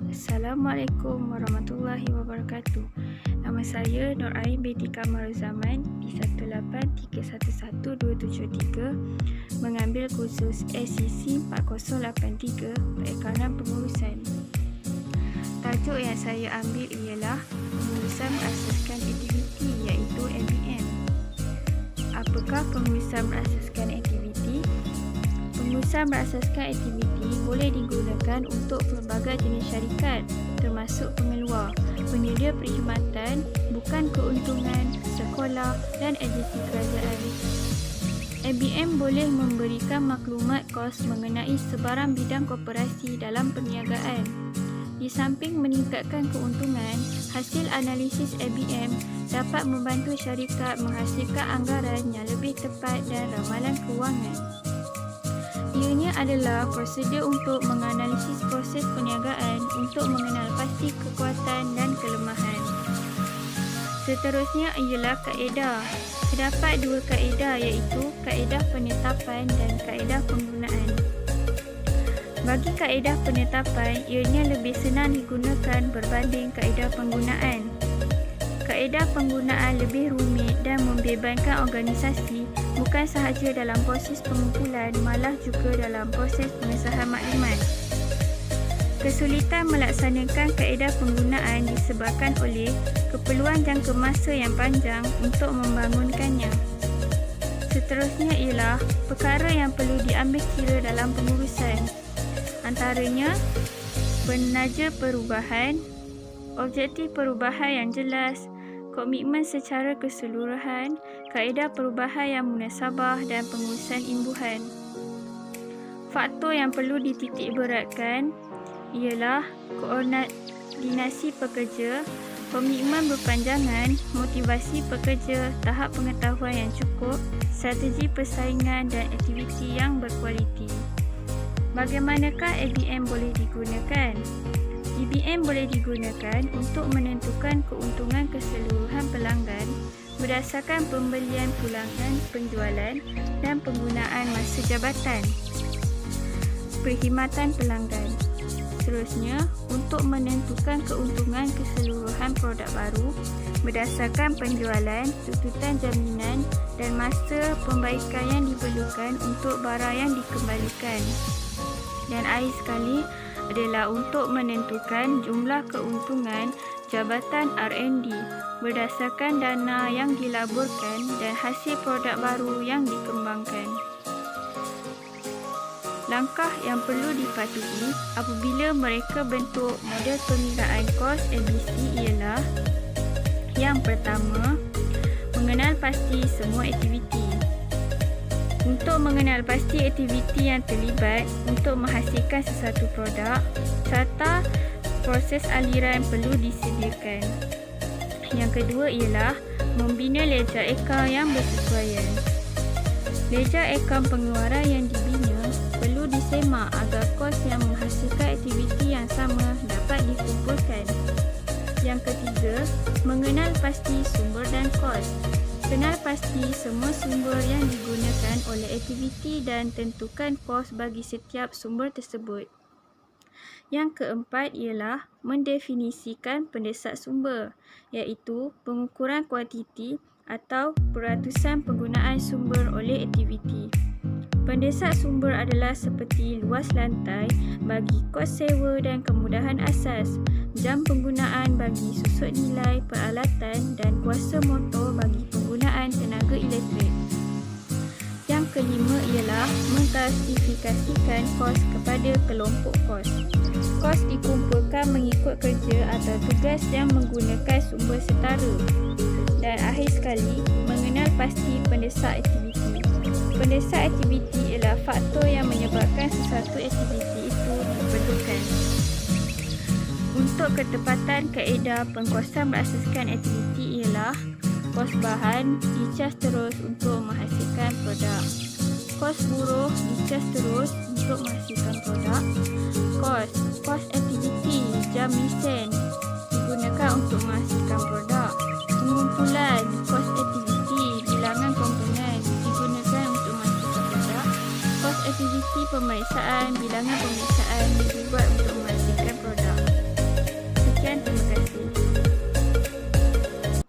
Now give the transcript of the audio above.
Assalamualaikum warahmatullahi wabarakatuh. Nama saya Nur Ain binti Kamaruzaman P1831273 mengambil kursus SCC 4083 Perikanan Pengurusan. Tajuk yang saya ambil ialah pengurusan berasaskan aktiviti iaitu MBM. Apakah pengurusan berasaskan aktiviti? Pengurusan berasaskan aktiviti boleh digunakan untuk pelbagai jenis syarikat termasuk pengeluar, penyedia perkhidmatan, bukan keuntungan, sekolah dan agensi kerajaan. MBM boleh memberikan maklumat kos mengenai sebarang bidang koperasi dalam perniagaan. Di samping meningkatkan keuntungan, hasil analisis MBM dapat membantu syarikat menghasilkan anggaran yang lebih tepat dan ramalan kewangan. Ianya adalah prosedur untuk menganalisis proses perniagaan untuk mengenal pasti kekuatan dan kelemahan. Seterusnya ialah kaedah. Terdapat dua kaedah iaitu kaedah penetapan dan kaedah penggunaan. Bagi kaedah penetapan, ianya lebih senang digunakan berbanding kaedah penggunaan. Kaedah penggunaan lebih rumit dan membebankan organisasi bukan sahaja dalam proses pengumpulan, malah juga dalam proses pengesahan maklumat. Kesulitan melaksanakan kaedah penggunaan disebabkan oleh keperluan jangka masa yang panjang untuk membangunkannya. Seterusnya ialah perkara yang perlu diambil kira dalam pengurusan. Antaranya, penaja perubahan, objektif perubahan yang jelas, komitmen secara keseluruhan, kaedah perubahan yang munasabah dan pengurusan imbuhan. Faktor yang perlu dititikberatkan ialah koordinasi pekerja, komitmen berpanjangan, motivasi pekerja, tahap pengetahuan yang cukup, strategi persaingan dan aktiviti yang berkualiti. Bagaimanakah ABM boleh digunakan? ABM boleh digunakan untuk menentukan keuntungan keseluruhan pelanggan berdasarkan pembelian pulangan penjualan dan penggunaan masa jabatan perkhidmatan pelanggan. Seterusnya, untuk menentukan keuntungan keseluruhan produk baru berdasarkan penjualan, tuntutan jaminan dan masa pembaikan yang diperlukan untuk barang yang dikembalikan. Dan akhir sekali adalah untuk menentukan jumlah keuntungan jabatan R&D berdasarkan dana yang dilaburkan dan hasil produk baru yang dikembangkan. Langkah yang perlu dipatuhi apabila mereka bentuk model pengiraan kos ABC ialah: yang pertama, mengenal pasti semua aktiviti. Untuk mengenal pasti aktiviti yang terlibat untuk menghasilkan sesuatu produk, serta proses aliran perlu disediakan. Yang kedua ialah membina ledger akaun yang bersesuaian. Ledger akaun pengeluaran yang dibina perlu disemak agar kos yang menghasilkan aktiviti yang sama dapat dikumpulkan. Yang ketiga, mengenal pasti sumber dan kos. Kenal pasti semua sumber yang digunakan oleh aktiviti dan tentukan kos bagi setiap sumber tersebut. Yang keempat ialah mendefinisikan pendesak sumber, iaitu pengukuran kuantiti atau peratusan penggunaan sumber oleh aktiviti. Pendesak sumber adalah seperti luas lantai bagi kos sewa dan kemudahan asas, jam penggunaan bagi susut nilai peralatan dan kuasa motor bagi penggunaan tenaga elektrik. Yang kelima ialah mengklasifikasikan kos kepada kelompok kos. Kos dikumpulkan mengikut kerja atau tugas yang menggunakan sumber setara. Dan akhir sekali, mengenal pasti pendesak aktiviti. Pendesak aktiviti ialah faktor yang menyebabkan sesuatu aktiviti itu diperlukan. Untuk ketepatan kaedah pengkosan berasaskan aktiviti ialah: kos bahan dicas terus untuk menghasilkan produk, kos buruh dicas terus untuk menghasilkan produk, kos aktiviti jam lesen digunakan untuk menghasilkan produk, pengumpulan kos aktiviti bilangan komponen digunakan untuk menghasilkan produk, kos aktiviti pemeriksaan bilangan pemeriksaan dibuat untuk menghasilkan